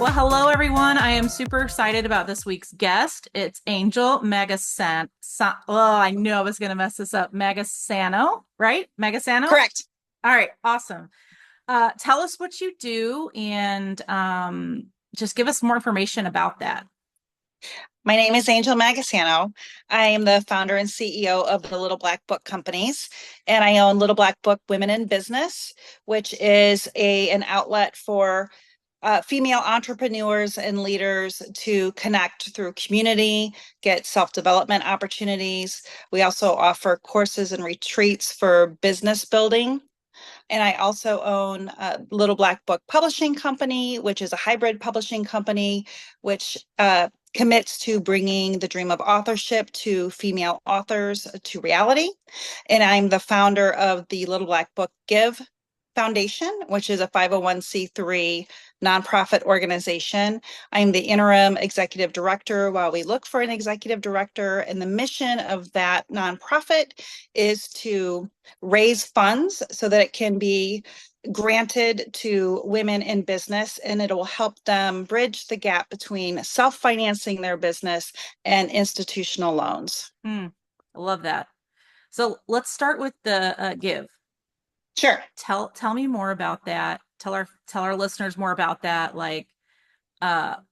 Well, hello everyone. I am super excited about this week's guest. It's Angel Magasano. Oh, I knew I was going to mess this up. Magasano, right? Magasano? Correct. All right, awesome. Tell us what you do and just give us more information about that. My name is Angel Magasano. I am the founder and CEO of the Little Black Book Companies, and I own Little Black Book Women in Business, which is an outlet for female entrepreneurs and leaders to connect through community, get self-development opportunities. We also offer courses and retreats for business building. And I also own Little Black Book Publishing Company, which is a hybrid publishing company, which commits to bringing the dream of authorship to female authors to reality. And I'm the founder of the Little Black Book Give Foundation, which is a 501c3 nonprofit organization. I'm the interim executive director while we look for an executive director. And the mission of that nonprofit is to raise funds so that it can be granted to women in business, and it will help them bridge the gap between self-financing their business and institutional loans. I love that. So let's start with the give. Sure. Tell me more about that. Tell our listeners more about that. Like,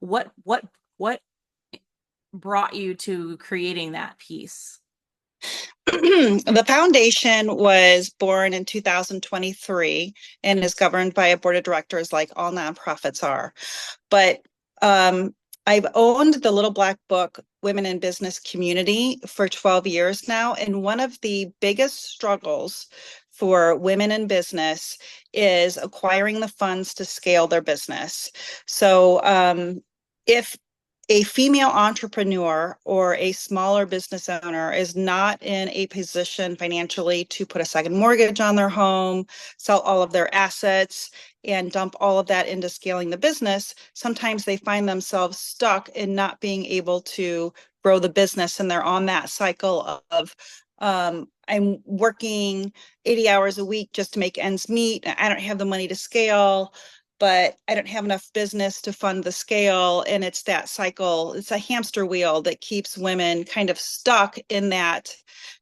what brought you to creating that piece? The foundation was born in 2023 and is governed by a board of directors like all nonprofits are. But I've owned the Little Black Book Women in Business community for 12 years now. And one of the biggest struggles for women in business is acquiring the funds to scale their business. So if a female entrepreneur or a smaller business owner is not in a position financially to put a second mortgage on their home, sell all of their assets, and dump all of that into scaling the business, sometimes they find themselves stuck in not being able to grow the business. And they're on that cycle of, I'm working 80 hours a week just to make ends meet. I don't have the money to scale, but I don't have enough business to fund the scale. And it's that cycle, it's a hamster wheel that keeps women kind of stuck in that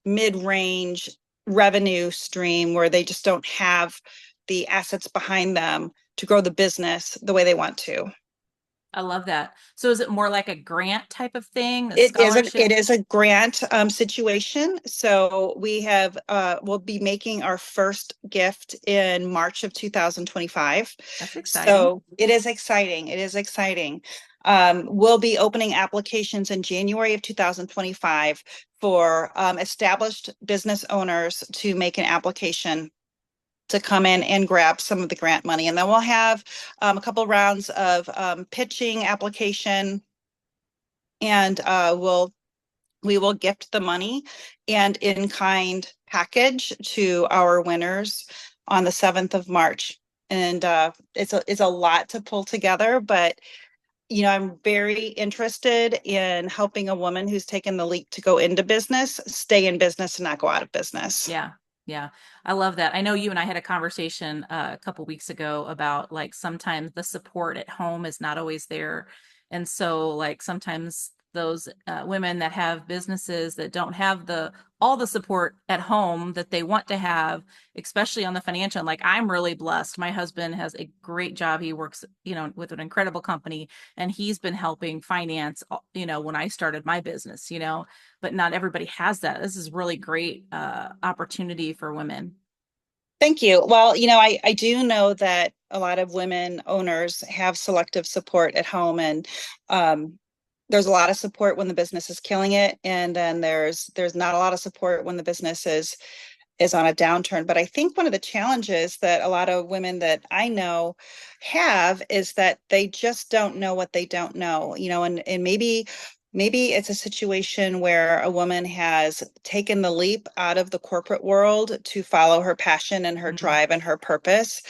mid-range revenue stream where they just don't have the assets behind them to grow the business the way they want to. I love that. So is it more like a grant type of thing, a It is a scholarship? it is a grant situation. So we'll be making our first gift in March of 2025. That's exciting. So it is exciting. It is exciting. We'll be opening applications in January of 2025 for established business owners to make an application to come in and grab some of the grant money. And then we'll have a couple rounds of pitching application, and we will gift the money and in-kind package to our winners on the 7th of March. And it's a lot to pull together, but I'm very interested in helping a woman who's taken the leap to go into business, stay in business and not go out of business. Yeah. Yeah. I love that. I know you and I had a conversation a couple weeks ago about like sometimes the support at home is not always there. And so like sometimes those women that have businesses that don't have the all the support at home that they want to have, especially on the financial. And like I'm really blessed. My husband has a great job. He works, with an incredible company, and he's been helping finance, when I started my business, but not everybody has that. This is really great opportunity for women. Thank you. Well, I do know that a lot of women owners have selective support at home, and there's a lot of support when the business is killing it, and then there's not a lot of support when the business is on a downturn. But I think one of the challenges that a lot of women that I know have is that they just don't know what they don't know, and maybe it's a situation where a woman has taken the leap out of the corporate world to follow her passion and her Mhm. drive and her purpose.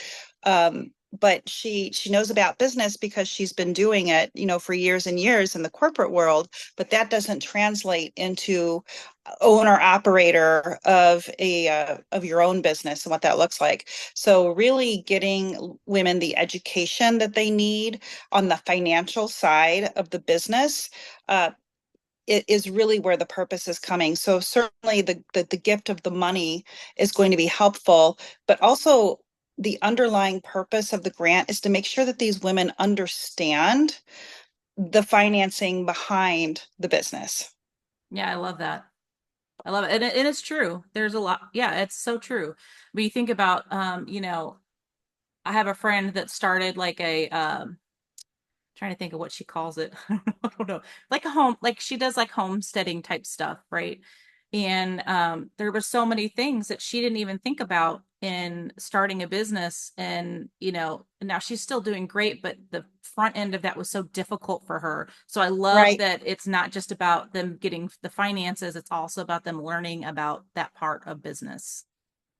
But she knows about business because she's been doing it, for years and years in the corporate world, but that doesn't translate into owner operator of a of your own business and what that looks like. So really getting women the education that they need on the financial side of the business uh, it is really where the purpose is coming. So certainly the gift of the money is going to be helpful, but also the underlying purpose of the grant is to make sure that these women understand the financing behind the business. Yeah, I love that. I love it. And it's true. There's a lot. Yeah, it's so true. But you think about, I have a friend that started like trying to think of what she calls it. I don't know. Like a home, like she does like homesteading type stuff, right? And there were so many things that she didn't even think about in starting a business. And, now she's still doing great, but the front end of that was so difficult for her. So I love Right. that it's not just about them getting the finances, it's also about them learning about that part of business.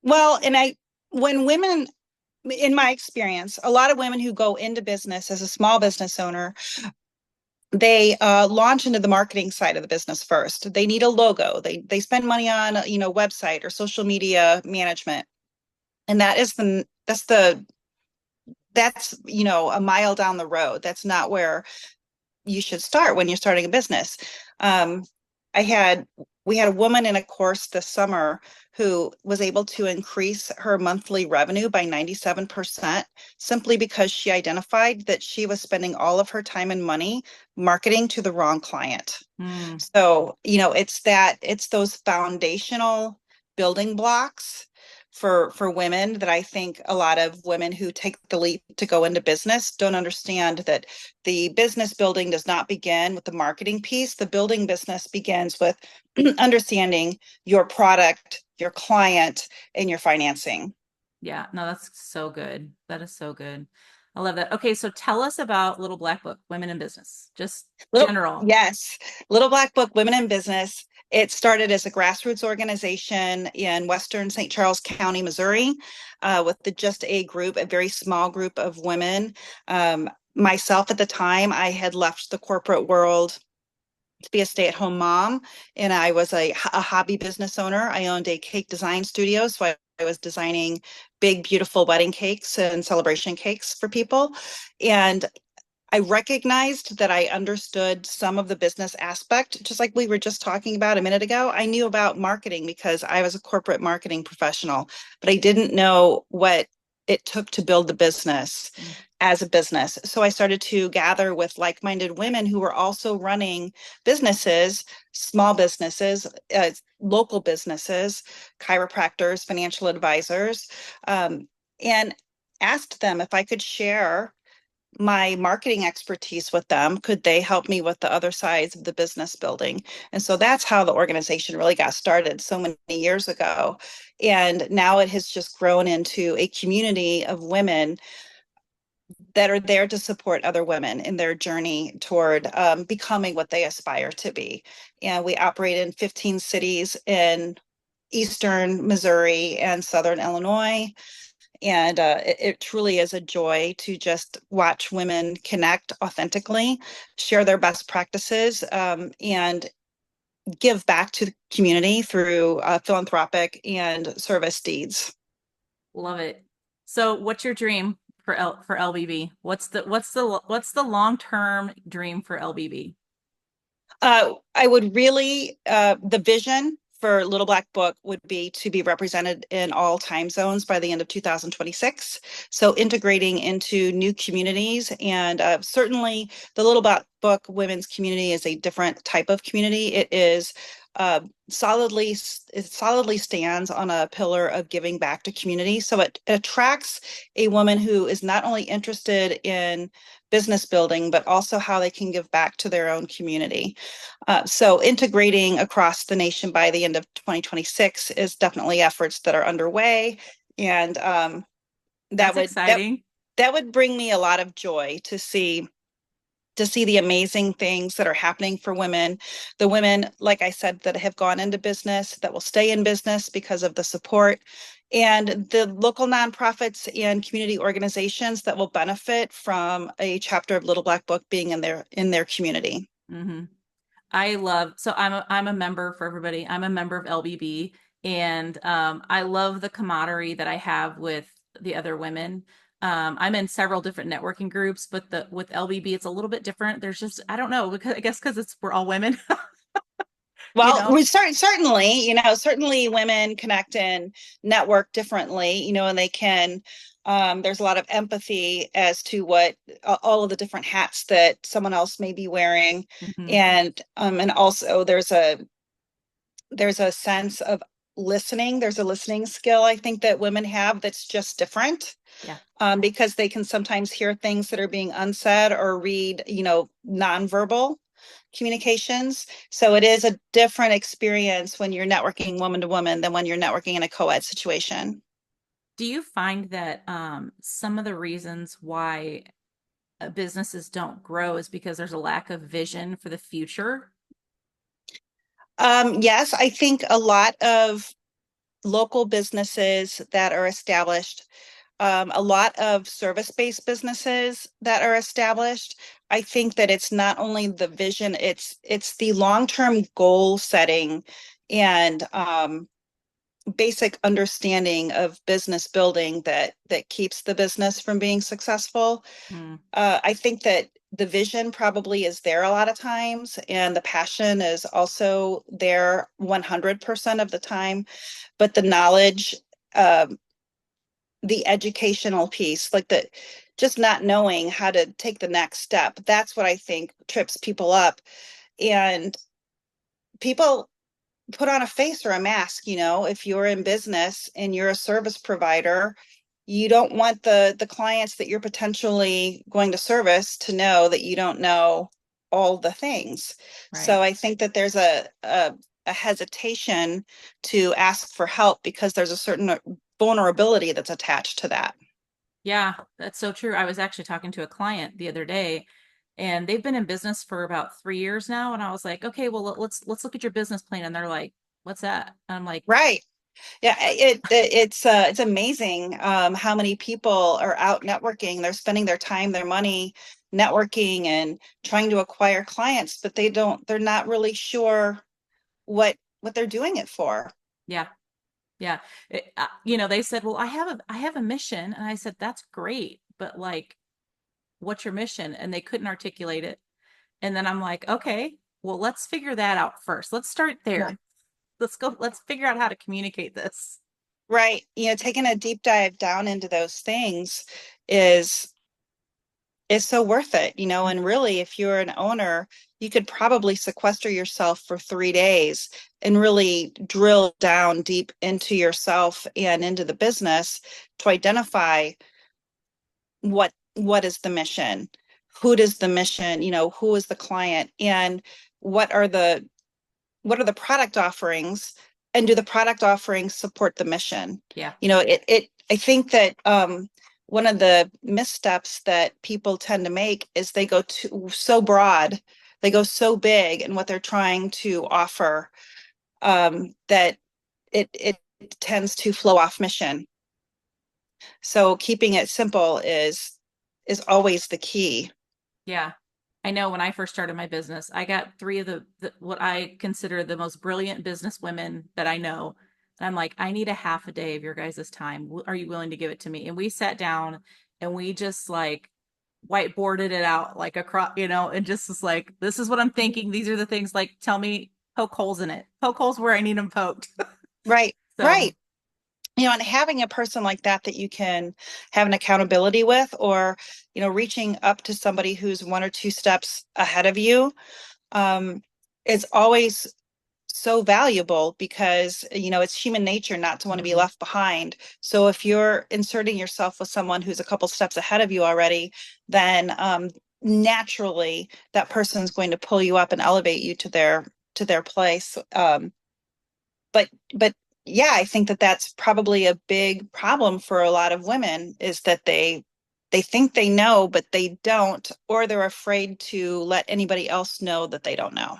Well, when women, in my experience, a lot of women who go into business as a small business owner, they launch into the marketing side of the business first. They need a logo. They spend money on, website or social media management. And that's a mile down the road. That's not where you should start when you're starting a business. Um, I had we had a woman in a course this summer who was able to increase her monthly revenue by 97% simply because she identified that she was spending all of her time and money marketing to the wrong client. Mm, So, it's those foundational building blocks for women that I think a lot of women who take the leap to go into business don't understand that the business building does not begin with the marketing piece. The building business begins with understanding your product, your client, and your financing. yeah, no, that's so good. That is so good. I love that. Okay, so tell us about Little Black Book, Women in Business, just general. Yes, Little Black Book Women in Business. It started as a grassroots organization in Western St. Charles County, Missouri, with the Just A group, a very small group of women. Myself at the time, I had left the corporate world to be a stay-at-home mom, and I was a hobby business owner. I owned a cake design studio, so I was designing big, beautiful wedding cakes and celebration cakes for people. And I recognized that I understood some of the business aspect, just like we were just talking about a minute ago. I knew about marketing because I was a corporate marketing professional, but I didn't know what it took to build the business Mm, as a business. So I started to gather with like-minded women who were also running businesses, small businesses, local businesses, chiropractors, financial advisors, and asked them if I could share my marketing expertise with them. Could they help me with the other sides of the business building? And so that's how the organization really got started so many years ago. And now it has just grown into a community of women that are there to support other women in their journey toward becoming what they aspire to be. And we operate in 15 cities in Eastern Missouri and Southern Illinois. And it truly is a joy to just watch women connect authentically, share their best practices, and give back to the community through philanthropic and service deeds. love it. So, what's your dream for LBB? What's the long-term dream for LBB? I would really, the vision for Little Black Book would be to be represented in all time zones by the end of 2026. So integrating into new communities, and certainly the Little Black Book women's community is a different type of community. Uh, it solidly stands on a pillar of giving back to community. So it attracts a woman who is not only interested in business building, but also how they can give back to their own community. So integrating across the nation by the end of 2026 is definitely efforts that are underway, and that That's would that exciting. that would bring me a lot of joy to see the amazing things that are happening for women. The women, like I said, that have gone into business, that will stay in business because of the support, and the local nonprofits and community organizations that will benefit from a chapter of Little Black Book being in their community. Hmm. I love, so I'm a member for everybody. I'm a member of LBB, and I love the camaraderie that I have with the other women. I'm in several different networking groups, but the with LBB it's a little bit different. There's just I don't know, because I guess because it's we're all women, you Well, know. we certainly, certainly women connect and network differently, and they can, there's a lot of empathy as to what all of the different hats that someone else may be wearing. Hmm. And also there's a sense of listening. There's a listening skill I think that women have that's just different, Yeah. because they can sometimes hear things that are being unsaid or read, nonverbal communications. So it is a different experience when you're networking woman to woman than when you're networking in a co-ed situation. Do you find that some of the reasons why businesses don't grow is because there's a lack of vision for the future? Yes, I think a lot of local businesses that are established, a lot of service-based businesses that are established. I think that it's not only the vision, it's the long-term goal setting and basic understanding of business building that keeps the business from being successful. Mm, I think that the vision probably is there a lot of times, and the passion is also there 100% of the time, but the knowledge, um, the educational piece, like the just not knowing how to take the next step, that's what I think trips people up. And people put on a face or a mask, if you're in business and you're a service provider, you don't want the clients that you're potentially going to service to know that you don't know all the things. right. So I think that there's a hesitation to ask for help because there's a certain vulnerability that's attached to that. Yeah, that's so true. I was actually talking to a client the other day, and they've been in business for about 3 years now. And I was like, okay, well, let's look at your business plan. And they're like, what's that? And I'm like, Right. Yeah, it's amazing, how many people are out networking. They're spending their time, their money networking and trying to acquire clients, but they're not really sure what they're doing it for. yeah, yeah. They said, well, I have a mission, and I said, that's great, but like, what's your mission? And they couldn't articulate it. And then I'm like, okay, well, let's figure that out first. Let's start Yeah. there. Let's figure out how to communicate this. Right. Taking a deep dive down into those things is is so worth it, and really if you're an owner, you could probably sequester yourself for 3 days and really drill down deep into yourself and into the business to identify what is the mission, who does the mission, who is the client, and what are the what are the product offerings, and do the product offerings support the mission. Yeah. I think that one of the missteps that people tend to make is they go too so broad, they go so big in what they're trying to offer, that it tends to flow off mission. So keeping it simple is always the key. Yeah. I know when I first started my business, I got three of the what I consider the most brilliant business women that I know. And I'm like, I need a half a day of your guys' time. Are you willing to give it to me? And we sat down and we just like whiteboarded it out like across, and just was like, this is what I'm thinking. These are the things, like, tell me, poke holes in it. Poke holes where I need them poked. Right, So, right. And having a person like that you can have an accountability with, or, reaching up to somebody who's one or two steps ahead of you, um, is always so valuable because, it's human nature not to want to be mhm, left behind. So if you're inserting yourself with someone who's a couple steps ahead of you already, then naturally that person's going to pull you up and elevate you to their place. But yeah, I think that that's probably a big problem for a lot of women, is that they think they know, but they don't, or they're afraid to let anybody else know that they don't know.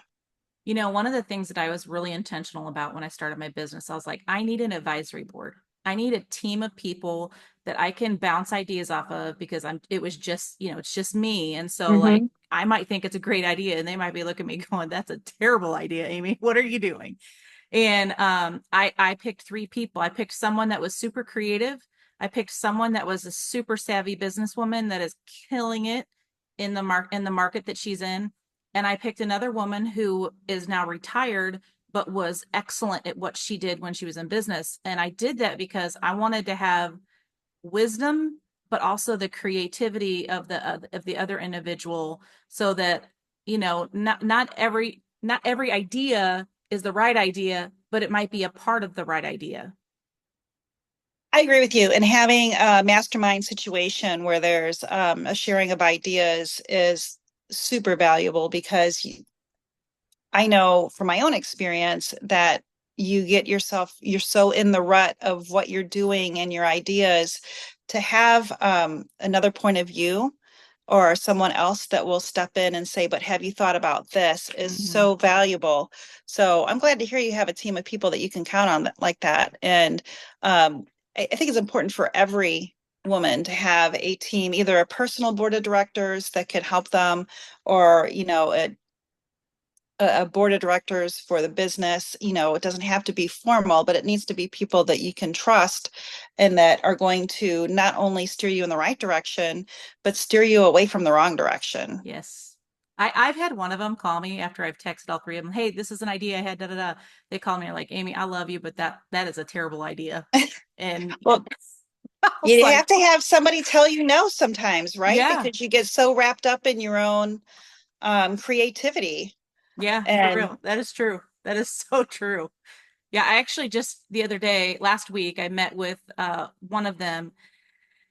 one of the things that I was really intentional about when I started my business, I was like, I need an advisory board. I need a team of people that I can bounce ideas off of, because it was just, it's just me. And so, like, Mhm. I might think it's a great idea and they might be looking at me going, that's a terrible idea, Amy. What are you doing? And I picked three people. I picked someone that was super creative. I picked someone that was a super savvy businesswoman that is killing it in the market that she's in. And I picked another woman who is now retired, but was excellent at what she did when she was in business. And I did that because I wanted to have wisdom, but also the creativity of the other individual, so that not every idea is the right idea, but it might be a part of the right idea. I agree with you. And having a mastermind situation where there's a sharing of ideas is super valuable because I know from my own experience that you get yourself, you're so in the rut of what you're doing and your ideas to have another point of view or someone else that will step in and say, but have you thought about this is Mm-hmm. so valuable. So I'm glad to hear you have a team of people that you can count on like that. And I think it's important for every woman to have a team, either a personal board of directors that could help them or, a board of directors for the business. It doesn't have to be formal, but it needs to be people that you can trust and that are going to not only steer you in the right direction, but steer you away from the wrong direction. Yes. I've had one of them call me after I've texted all three of them. Hey, this is an idea I had. Da da da. They call me like, Amy, I love you, but that is a terrible idea. And Well, I was you like, have to have somebody tell you no sometimes, right? yeah, Because you get so wrapped up in your own creativity. yeah, for And real. That is true. That is so true. Yeah, I actually just the other day, last week, I met with one of them.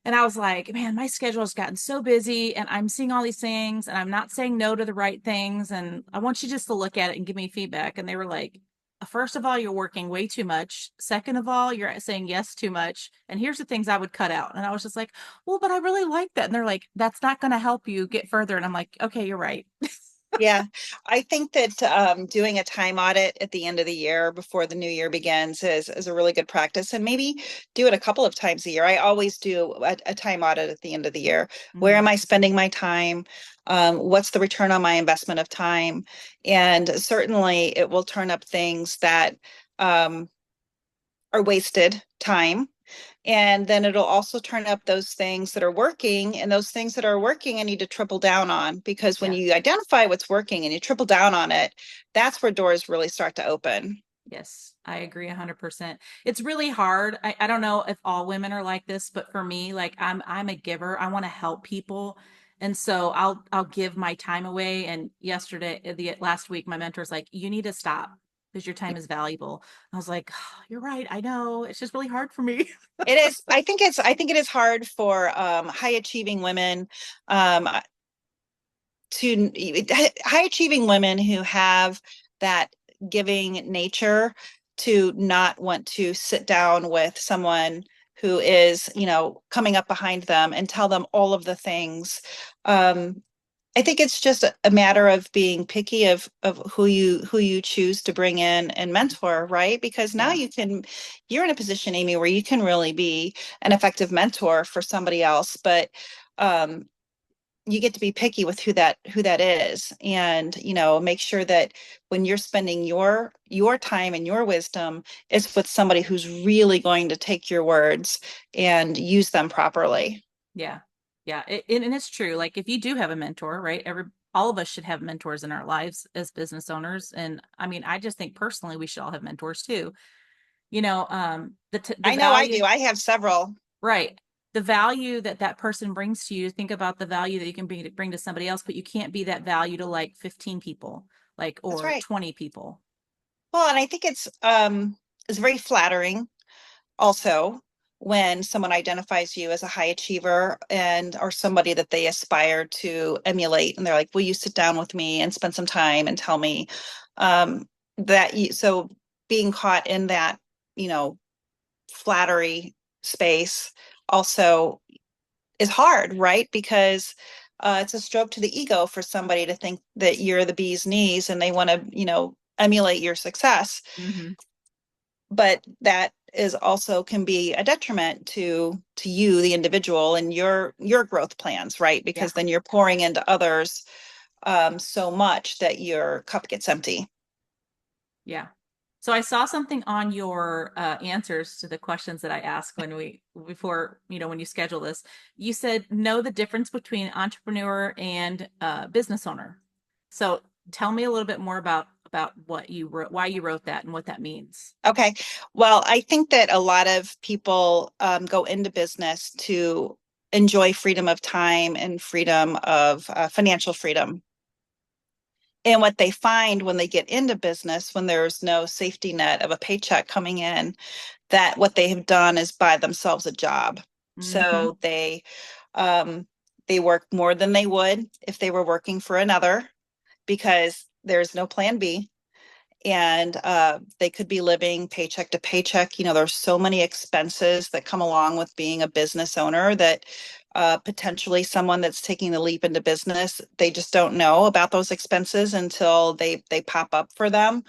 And I was like, man, my schedule has gotten so busy and I'm seeing all these things and I'm not saying no to the right things. And I want you just to look at it and give me feedback. And they were like, first of all, you're working way too much. Second of all, you're saying yes too much. And here's the things I would cut out. And I was just like, well, but I really like that. And they're like, that's not going to help you get further. And I'm like, okay, you're right. yeah, I think that doing a time audit at the end of the year before the new year begins is a really good practice. And maybe do it a couple of times a year. I always do a time audit at the end of the year. Where Hmm. am I spending my time? What's the return on my investment of time? And certainly it will turn up things that um, are wasted time. And then it'll also turn up those things that are working, and those things that are working, I need to triple down on because when Yeah. you identify what's working and you triple down on it, that's where doors really start to open. Yes, I agree 100%. It's really hard. I don't know if all women are like this, but for me, like I'm a giver. I want to help people. And so I'll give my time away. And yesterday, the last week, my mentor's like, you need to stop because your time is valuable. I was like, oh, you're right. I know. It's just really hard for me. It is, I think it is hard for high achieving women to high achieving women who have that giving nature to not want to sit down with someone who is, coming up behind them and tell them all of the things. I think it's just a matter of being picky of who you choose to bring in and mentor, right? Because now Yeah. you're in a position, Amy, where you can really be an effective mentor for somebody else, but um, you get to be picky with who that is, and make sure that when you're spending your time and your wisdom, it's with somebody who's really going to take your words and use them properly. Yeah. Yeah. And it's true. Like if you do have a mentor, right? All of us should have mentors in our lives as business owners. And I mean, I just think personally we should all have mentors too. The I know I value, do. I have several. right? The value that that person brings to you. Think about the value that you can bring to somebody else, but you can't be that value to like 15 people, like That's or right. 20 people. Well, and I think it's very flattering also when someone identifies you as a high achiever and or somebody that they aspire to emulate, and they're like, will you sit down with me and spend some time and tell me um so being caught in that, you know flattery space also is hard, right? Because it's a stroke to the ego for somebody to think that you're the bee's knees and they want to, emulate your success. Hmm. But that is also can be a detriment to you, the individual, and your growth plans, right? Yeah. Because then you're pouring into others so much that your cup gets empty. Yeah. So I saw something on your answers to the questions that I asked when we before, when you schedule this. You said know the difference between entrepreneur and business owner. So tell me a little bit more about what you wrote, why you wrote that, and what that means. Okay. Well, I think that a lot of people go into business to enjoy freedom of time and freedom of financial freedom. And what they find when they get into business, when there's no safety net of a paycheck coming in, that what they have done is buy themselves a job. Hmm. So um, they work more than they would if they were working for another because there's no plan B. And they could be living paycheck to paycheck. There's so many expenses that come along with being a business owner that potentially someone that's taking the leap into business, they just don't know about those expenses until they pop up for them.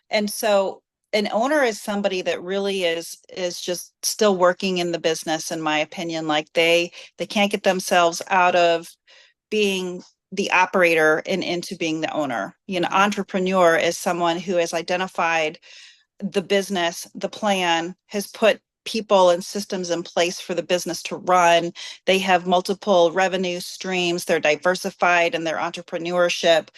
And so an owner is somebody that really is just still working in the business, in my opinion. Like they can't get themselves out of being the operator and into being the owner. Hmm. Entrepreneur is someone who has identified the business, the plan, has put people and systems in place for the business to run. They have multiple revenue streams. They're diversified in their entrepreneurship.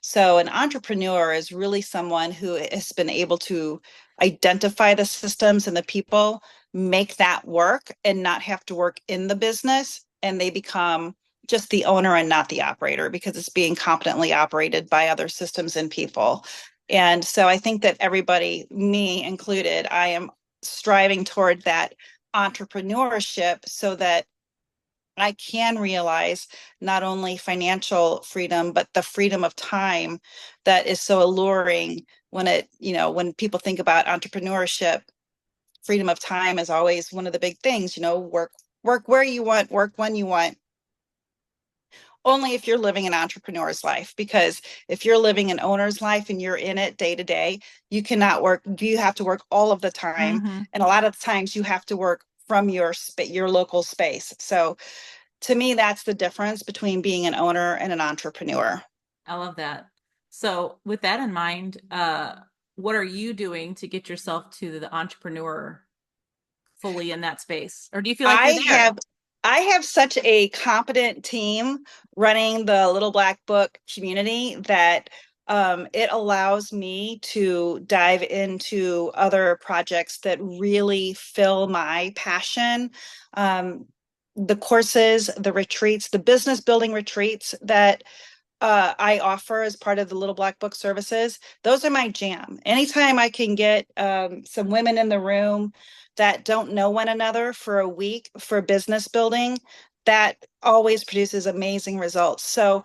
So, an entrepreneur is really someone who has been able to identify the systems and the people, make that work, and not have to work in the business. And they become just the owner and not the operator because it's being competently operated by other systems and people. And so I think that everybody, me included, I am striving toward that entrepreneurship so that I can realize not only financial freedom, but the freedom of time that is so alluring when people think about entrepreneurship, freedom of time is always one of the big things, work where you want, work when you want, only if you're living an entrepreneur's life. Because if you're living an owner's life and you're in it day to day, you have to work all of the time. Hmm. And a lot of times you have to work from your local space. So to me, that's the difference between being an owner and an entrepreneur. I love that. So with that in mind, what are you doing to get yourself to the entrepreneur fully in that space? Or do you feel like you're I there? have I have such a competent team running the Little Black Book community that it allows me to dive into other projects that really fill my passion. Um, the courses, the retreats, the business building retreats that I offer as part of the Little Black Book services, those are my jam. Anytime I can get some women in the room that don't know one another for a week for business building, that always produces amazing results. So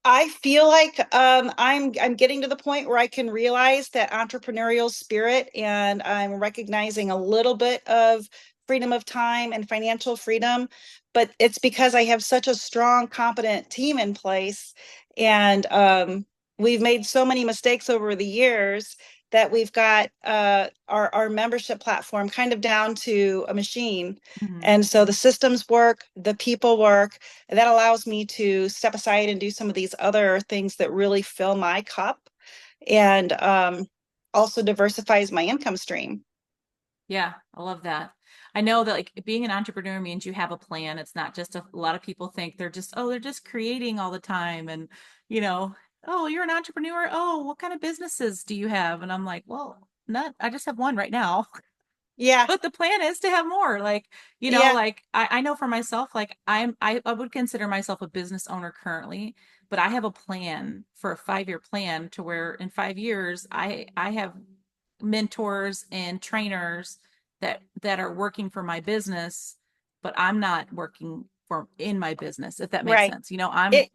I feel like I'm getting to the point where I can realize that entrepreneurial spirit, and I'm recognizing a little bit of freedom of time and financial freedom, but it's because I have such a strong, competent team in place, and we've made so many mistakes over the years that we've got our membership platform kind of down to a machine. Hmm. And so the systems work, the people work, and that allows me to step aside and do some of these other things that really fill my cup and also diversifies my income stream. Yeah, I love that. I know that like being an entrepreneur means you have a plan. It's not just a lot of people think they're just creating all the time and you know, oh, you're an entrepreneur. Oh, what kind of businesses do you have? And I'm like, well, not I just have one right now. Yeah, But the plan is to have more. Like, yeah, like I know for myself, like I would consider myself a business owner currently, but I have a plan for a 5-year plan to where in 5 years I have mentors and trainers that are working for my business, but I'm not working for in my business, if that makes right. sense. Of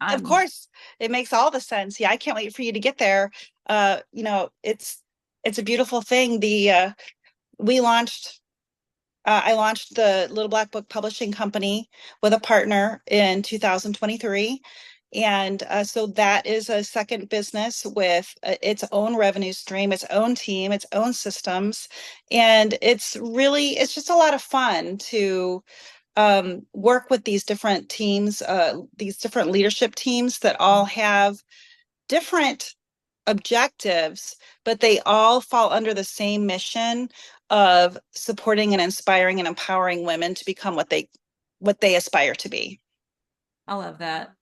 I'm course, it makes all the sense. Yeah, I can't wait for you to get there. It's a beautiful thing. We launched I launched the Little Black Book Publishing Company with a partner in 2023. And so that is a second business with its own revenue stream, its own team, its own systems. And it's just a lot of fun to work with these different teams, these different leadership teams that all have different objectives, but they all fall under the same mission of supporting and inspiring and empowering women to become what they aspire to be. I love that.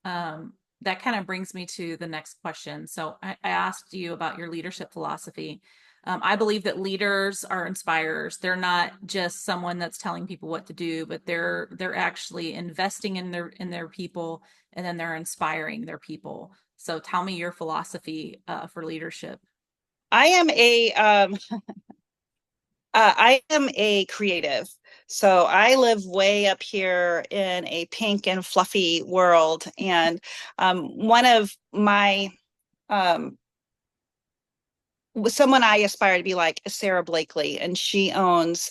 That kind of brings me to the next question. So I asked you about your leadership philosophy. I believe that leaders are inspirers. They're not just someone that's telling people what to do, but they're actually investing in their people, and then they're inspiring their people. So tell me your philosophy for leadership. I am I am a creative. So I live way up here in a pink and fluffy world. And one of my um, someone I aspire to be like is Sarah Blakely, and she owns,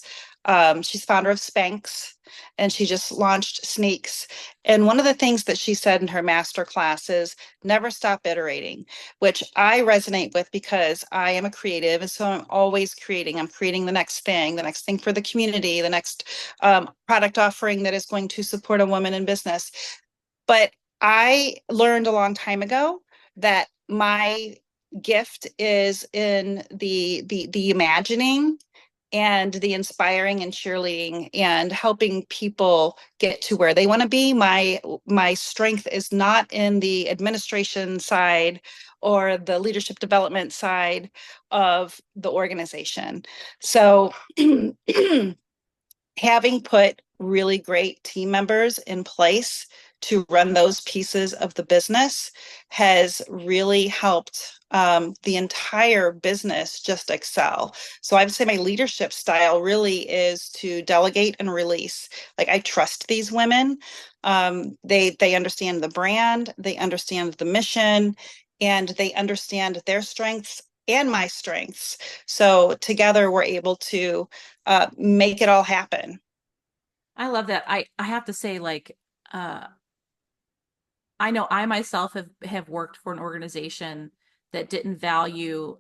she's founder of Spanx, and she just launched Sneaks. And one of the things that she said in her master class is never stop iterating, which I resonate with because I am a creative. And so I'm always creating. I'm creating the next thing for the community, the next product offering that is going to support a woman in business. But I learned a long time ago that my gift is in the imagining and the inspiring and cheerleading and helping people get to where they want to be. My strength is not in the administration side or the leadership development side of the organization. So having put really great team members in place to run those pieces of the business has really helped the entire business just excel. So I would say my leadership style really is to delegate and release. Like I trust these women. They understand the brand, they understand the mission, and they understand their strengths and my strengths. So together we're able to make it all happen. I love that. I have to say, like, uh, I know I myself have worked for an organization that didn't value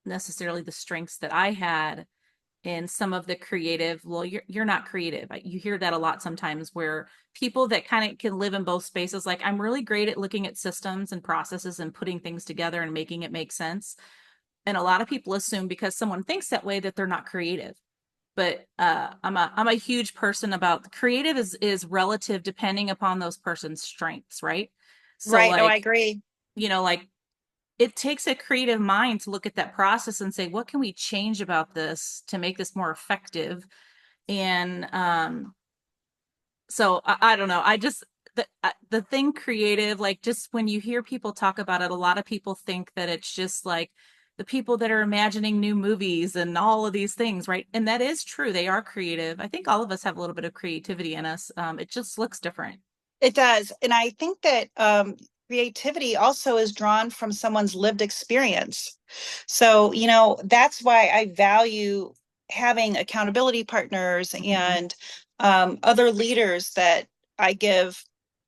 necessarily the strengths that I had in some of the creative. Well, you're not creative. You hear that a lot sometimes, where people that kind of can live in both spaces, like I'm really great at looking at systems and processes and putting things together and making it make sense. And a lot of people assume because someone thinks that way that they're not creative. But I'm a huge person about creative is relative depending upon those person's strengths, right? So Right. Oh, I like, agree. like it takes a creative mind to look at that process and say, what can we change about this to make this more effective? And so I don't know. I just the thing creative, like just when you hear people talk about it, a lot of people think that it's just like the people that are imagining new movies and all of these things, right? And that is true. They are creative. I think all of us have a little bit of creativity in us. It just looks different. It does. And I think that creativity also is drawn from someone's lived experience. So, that's why I value having accountability partners Mhm. and other leaders that I give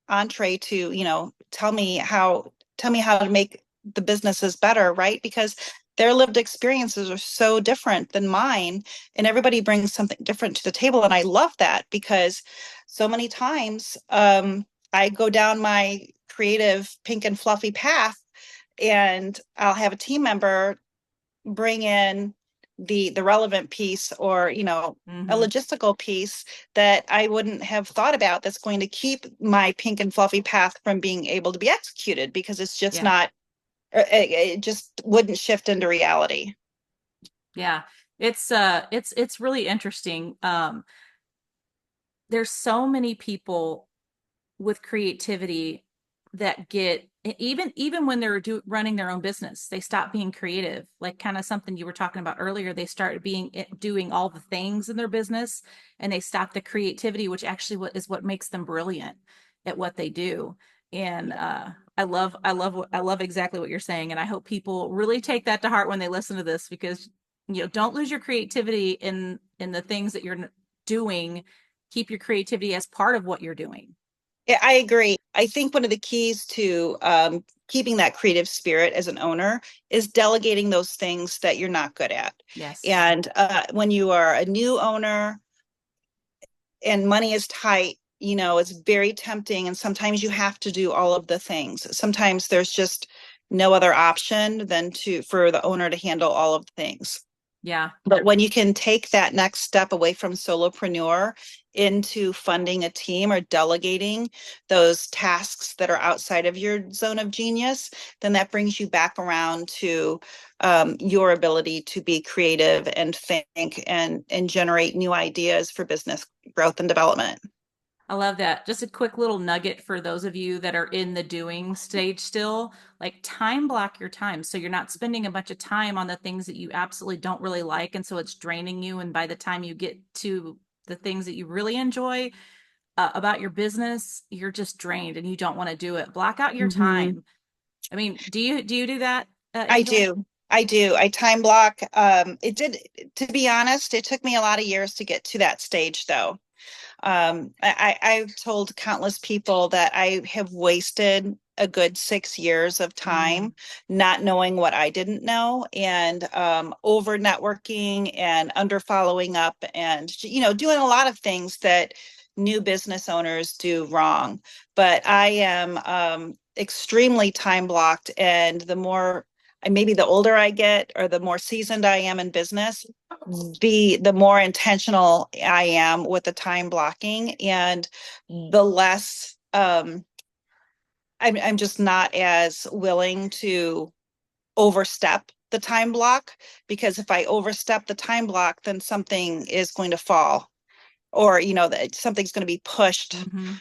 entree to, tell me how to make the businesses better, right? Because their lived experiences are so different than mine, and everybody brings something different to the table. And I love that because so many times I go down my creative pink and fluffy path, and I'll have a team member bring in the relevant piece or a Mhm. logistical piece that I wouldn't have thought about that's going to keep my pink and fluffy path from being able to be executed because it's just Yeah. not it just wouldn't shift into reality. Yeah. It's really interesting. There's so many people with creativity that get even when they're running their own business, they stop being creative, like kind of something you were talking about earlier. They start doing all the things in their business, and they stop the creativity, which actually what makes them brilliant at what they do. And I love exactly what you're saying, and I hope people really take that to heart when they listen to this, because don't lose your creativity in the things that you're doing. Keep your creativity as part of what you're doing. Yeah, I agree. I think one of the keys to keeping that creative spirit as an owner is delegating those things that you're not good at. Yes. And when you are a new owner and money is tight, it's very tempting. And sometimes you have to do all of the things. Sometimes there's just no other option than for the owner to handle all of the things. Yeah. But when you can take that next step away from solopreneur into funding a team or delegating those tasks that are outside of your zone of genius, then that brings you back around to your ability to be creative and think and generate new ideas for business growth and development. I love that. Just a quick little nugget for those of you that are in the doing stage still, like time block your time. So you're not spending a bunch of time on the things that you absolutely don't really like. And so it's draining you. And by the time you get to the things that you really enjoy about your business, you're just drained and you don't want to do it. Block out your Mhm. time. I mean, do you do that, I Angela? do. I do. I time block. It did, to be honest, it took me a lot of years to get to that stage, though. I've told countless people that I have wasted a good 6 years of Mm, time not knowing what I didn't know and over networking and under following up and doing a lot of things that new business owners do wrong. But I am extremely time blocked, and the more maybe the older I get or the more seasoned I am in business, the more intentional I am with the time blocking, and the less I'm just not as willing to overstep the time block, because if I overstep the time block, then something is going to fall, or that something's going to be pushed, hmm.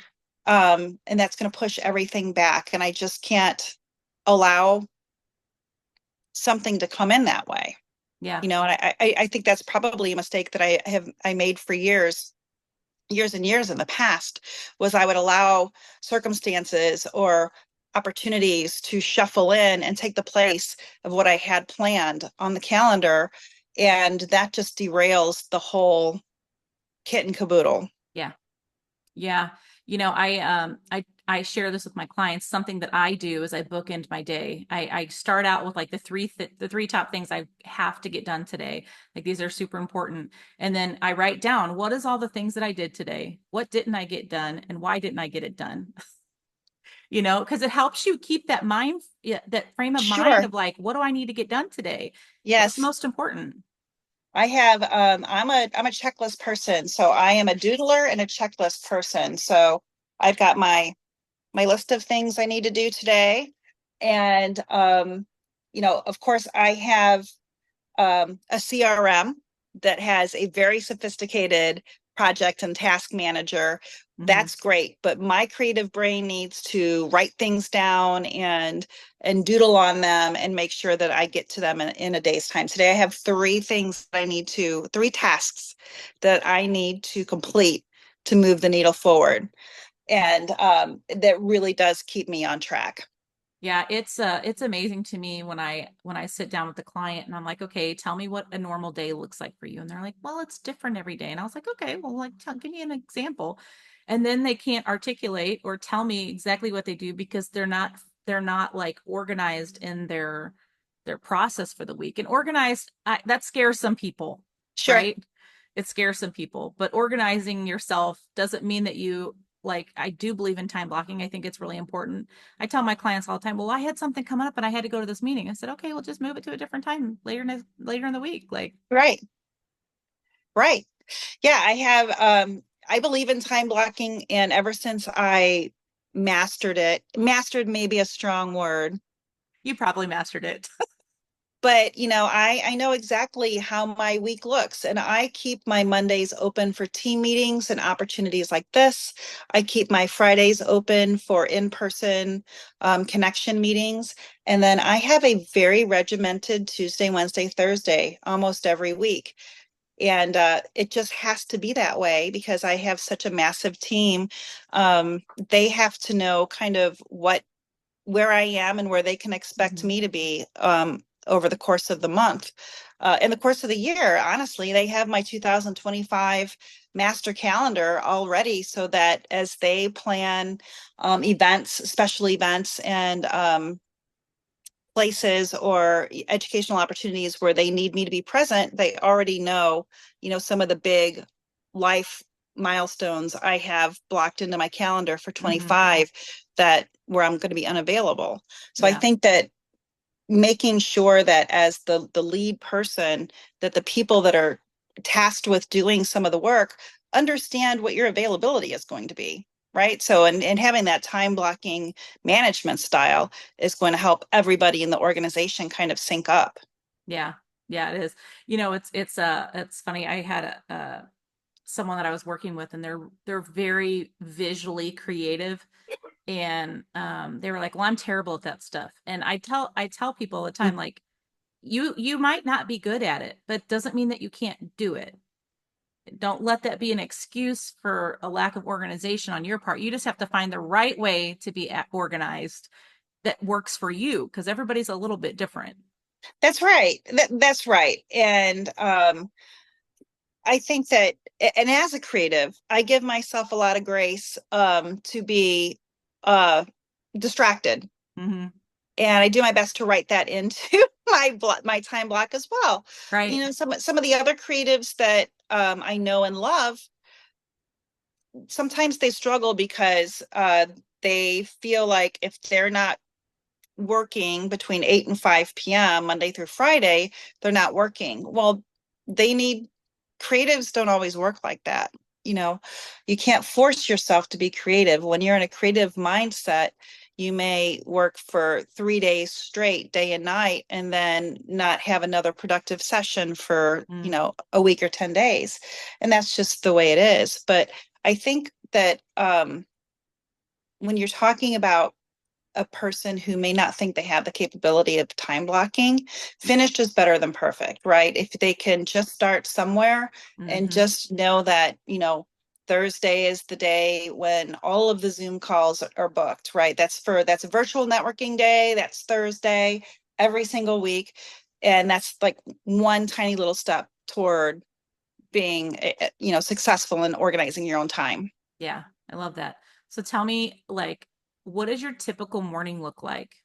and that's going to push everything back, and I just can't allow something to come in that way. Yeah. And I think that's probably a mistake that I made for years and years in the past, was I would allow circumstances or opportunities to shuffle in and take the place of what I had planned on the calendar. And that just derails the whole kit and caboodle. Yeah. Yeah. I share this with my clients. Something that I do is I bookend my day. I start out with like the three top things I have to get done today. Like these are super important. And then I write down what is all the things that I did today? What didn't I get done? And why didn't I get it done? Because it helps you keep that mind, yeah, that frame of mind Sure. of like, what do I need to get done today? What's Yes. most important? I have I'm a checklist person. So I am a doodler and a checklist person. So I've got my list of things I need to do today. And of course I have a CRM that has a very sophisticated project and task manager. Hmm. That's great, but my creative brain needs to write things down and doodle on them and make sure that I get to them in a day's time. Today I have three tasks that I need to complete to move the needle forward. And that really does keep me on track. Yeah, it's amazing to me when I sit down with the client and I'm like, okay, tell me what a normal day looks like for you. And they're like, well, it's different every day. And I was like, okay, well, like give me an example. And then they can't articulate or tell me exactly what they do because they're not like organized in their process for the week. And organized, that scares some people, Sure. right? It scares some people, but organizing yourself doesn't mean that you like I do believe in time blocking. I think it's really important. I tell my clients all the time, well, I had something come up and I had to go to this meeting. I said, okay, well, just move it to a different time later in the week. Like, Right. Right. Yeah, I believe in time blocking, and ever since I mastered maybe a strong word, you probably mastered it. but I know exactly how my week looks, and I keep my Mondays open for team meetings and opportunities like this. I keep my Fridays open for in-person connection meetings, and then I have a very regimented Tuesday, Wednesday, Thursday almost every week. And it just has to be that way because I have such a massive team. They have to know kind of where I am and where they can expect Mhm. me to be over the course of the month. In the course of the year, honestly, they have my 2025 master calendar already, so that as they plan events, special events, and places or educational opportunities where they need me to be present, they already know, some of the big life milestones I have blocked into my calendar for Hmm. 25 that where I'm going to be unavailable. So I Yeah. think that making sure that as the lead person, that the people that are tasked with doing some of the work understand what your availability is going to be, right? So and having that time blocking management style is going to help everybody in the organization kind of sync up. Yeah. Yeah, it is. It's funny. I had someone that I was working with, and they're very visually creative, and they were like, "Well, I'm terrible at that stuff." And I tell people all the time, like, you might not be good at it, but doesn't mean that you can't do it. Don't let that be an excuse for a lack of organization on your part. You just have to find the right way to be organized that works for you, because everybody's a little bit different. That's right. That's right. And I think that, and as a creative, I give myself a lot of grace to be uh, distracted, Hmm. and I do my best to write that into my time block as well. Right. You know, some of the other creatives that I know and love, sometimes they struggle because they feel like if they're not working between 8 and 5 p.m. Monday through Friday, they're not working. Well, they need creatives don't always work like that. You know, you can't force yourself to be creative. When you're in a creative mindset, you may work for 3 days straight, day and night, and then not have another productive session for, Mm. a week or 10 days. And that's just the way it is. But I think that when you're talking about a person who may not think they have the capability of time blocking, finished is better than perfect, right? If they can just start somewhere and Hmm. just know that, Thursday is the day when all of the Zoom calls are booked, right? That's a virtual networking day. That's Thursday every single week. And that's like one tiny little step toward being, successful in organizing your own time. Yeah, I love that. So tell me, like, what does your typical morning look like?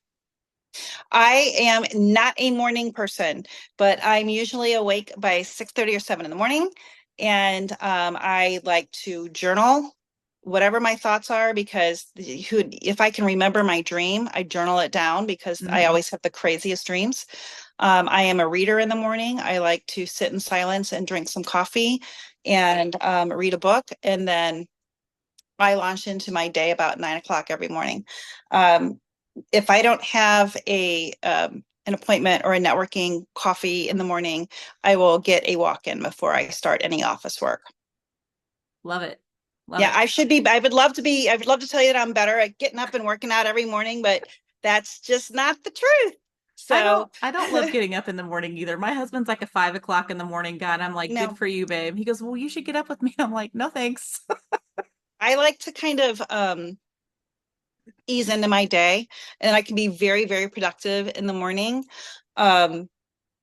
I am not a morning person, but I'm usually awake by 6:30 or 7 in the morning. And I like to journal whatever my thoughts are because if I can remember my dream, I journal it down because I Hmm. always have the craziest dreams. I am a reader in the morning. I like to sit in silence and drink some coffee and read a book. And then I launch into my day about 9 o'clock every morning. Um, if I don't have a an appointment or a networking coffee in the morning, I will get a walk in before I start any office work. Love it. Love Yeah, it. I should be. I would love to be. I would love to tell you that I'm better at getting up and working out every morning, but that's just not the truth. I don't So, I don't love getting up in the morning either. My husband's like a 5 o'clock in the morning guy, and I'm like, good no, for you, babe. He goes, well, you should get up with me. I'm like, no, thanks. I like to kind of ease into my day, and I can be very, very productive in the morning. Um,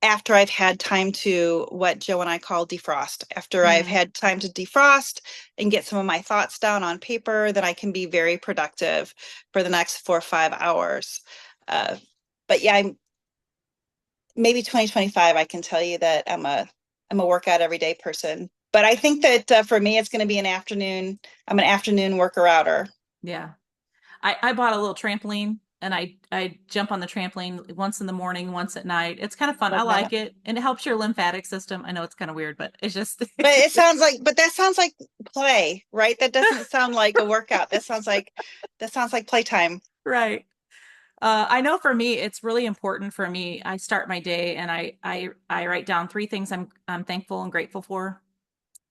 After I've had time to what Joe and I call defrost, after I've Mm, had time to defrost and get some of my thoughts down on paper, then I can be very productive for the next 4 or 5 hours. Uh, but yeah, I'm maybe 2025, I can tell you that I'm a workout every day person. But I think that for me, it's going to be an afternoon. I'm an afternoon worker outer. yeah. I bought a little trampoline, and I jump on the trampoline once in the morning, once at night. It's kind of fun. I Love like that. it, and it helps your lymphatic system. I know it's kind of weird, but it's just But that sounds like play, right? That doesn't sound like a workout. That sounds like playtime. right. I know for me, it's really important for me. I start my day, and I write down three things I'm thankful and grateful for.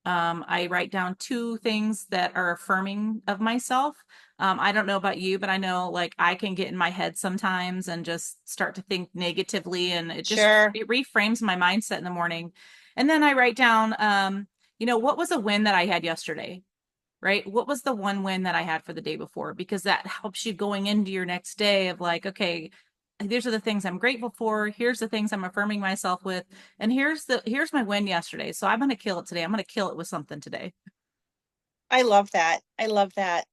I write down two things that are affirming of myself. I don't know about you, but I know, like, I can get in my head sometimes and just start to think negatively, and Sure. it reframes my mindset in the morning. And then I write down, what was a win that I had yesterday? Right? What was the one win that I had for the day before? Because that helps you going into your next day of like, okay, these are the things I'm grateful for. Here's the things I'm affirming myself with. And here's my win yesterday. So I'm going to kill it today. I'm going to kill it with something today. I love that. I love that.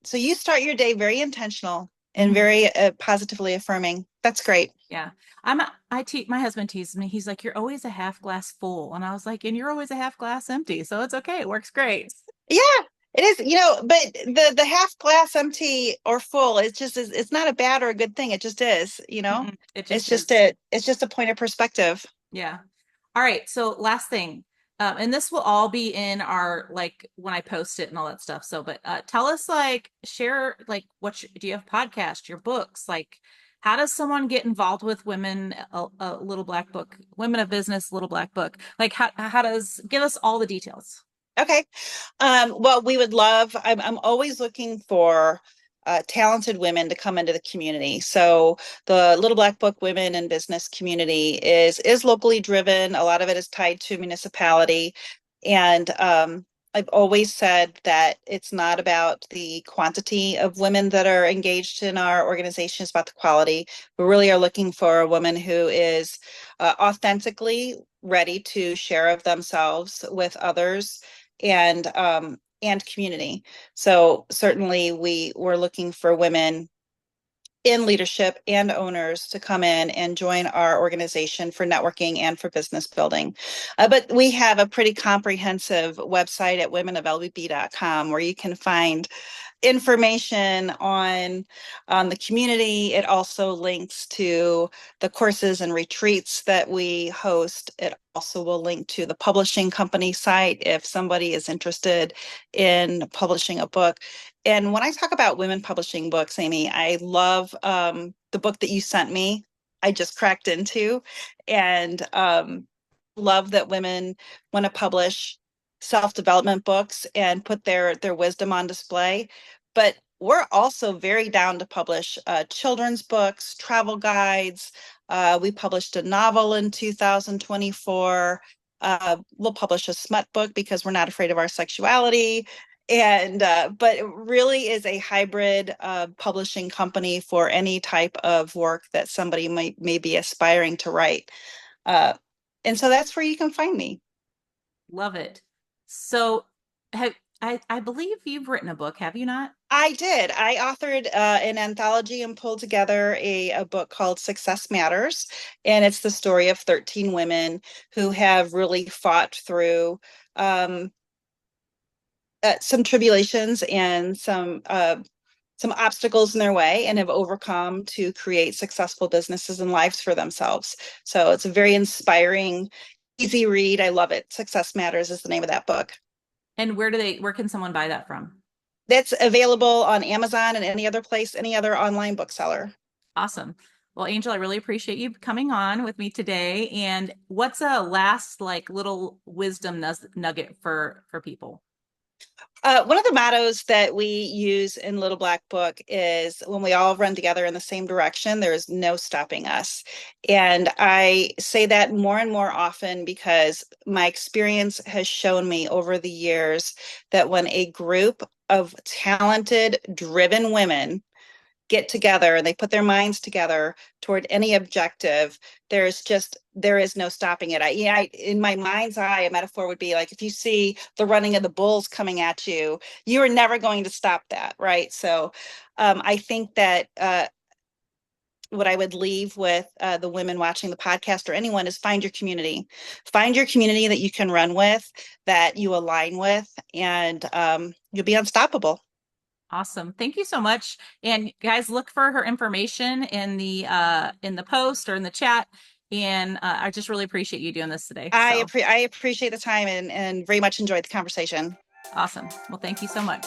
So you start your day very intentional. and very positively affirming. That's great. Yeah. I teach my husband teases me. He's like, "You're always a half glass full." And I was like, "And you're always a half glass empty. So it's okay. It works great." Yeah, it is, but the half glass empty or full, it's not a bad or a good thing. It just is. It It's just just is. a point of perspective. Yeah. All right. So last thing, and this will all be in our like when I post it and all that stuff. So, but tell us like share like do you have podcasts, your books, like how does someone get involved with women a little black book, women of business, little black book? Like how does give us all the details. Okay. Well, we would love, I'm always looking for talented women to come into the community. So the Little Black Book Women in Business community is locally driven. A lot of it is tied to municipality. And I've always said that it's not about the quantity of women that are engaged in our organization, it's about the quality. We really are looking for a woman who is authentically ready to share of themselves with others and community. So certainly we were looking for women in leadership and owners to come in and join our organization for networking and for business building. But we have a pretty comprehensive website at womenoflbb.com where you can find information on the community. It also links to the courses and retreats that we host. It also will link to the publishing company site if somebody is interested in publishing a book. And when I talk about women publishing books, Amy, I love the book that you sent me. I just cracked into, and love that women want to publish self-development books and put their wisdom on display. But we're also very down to publish children's books, travel guides. We published a novel in 2024. We'll publish a smut book because we're not afraid of our sexuality. And but it really is a hybrid publishing company for any type of work that somebody may be aspiring to write. Uh, and so that's where you can find me. Love it. So have I believe you've written a book, have you not? I did. I authored an anthology and pulled together a book called Success Matters. And it's the story of 13 women who have really fought through um, some tribulations and some obstacles in their way and have overcome to create successful businesses and lives for themselves. So it's a very inspiring, easy read. I love it. Success Matters is the name of that book. And where can someone buy that from? That's available on Amazon and any other place, any other online bookseller. Awesome. Well, Angel, I really appreciate you coming on with me today. And what's a last like little wisdom nugget for people? One of the mottos that we use in Little Black Book is when we all run together in the same direction, there is no stopping us. And I say that more and more often because my experience has shown me over the years that when a group of talented, driven women get together and they put their minds together toward any objective, there is no stopping it. In my mind's eye, a metaphor would be like if you see the running of the bulls coming at you, you are never going to stop that, right? So I think that what I would leave with the women watching the podcast or anyone is find your community that you can run with, that you align with, and you'll be unstoppable. Awesome. Thank you so much. And guys, look for her information in the post or in the chat. And I just really appreciate you doing this today. So I appreciate the time and very much enjoyed the conversation. awesome. Well, thank you so much.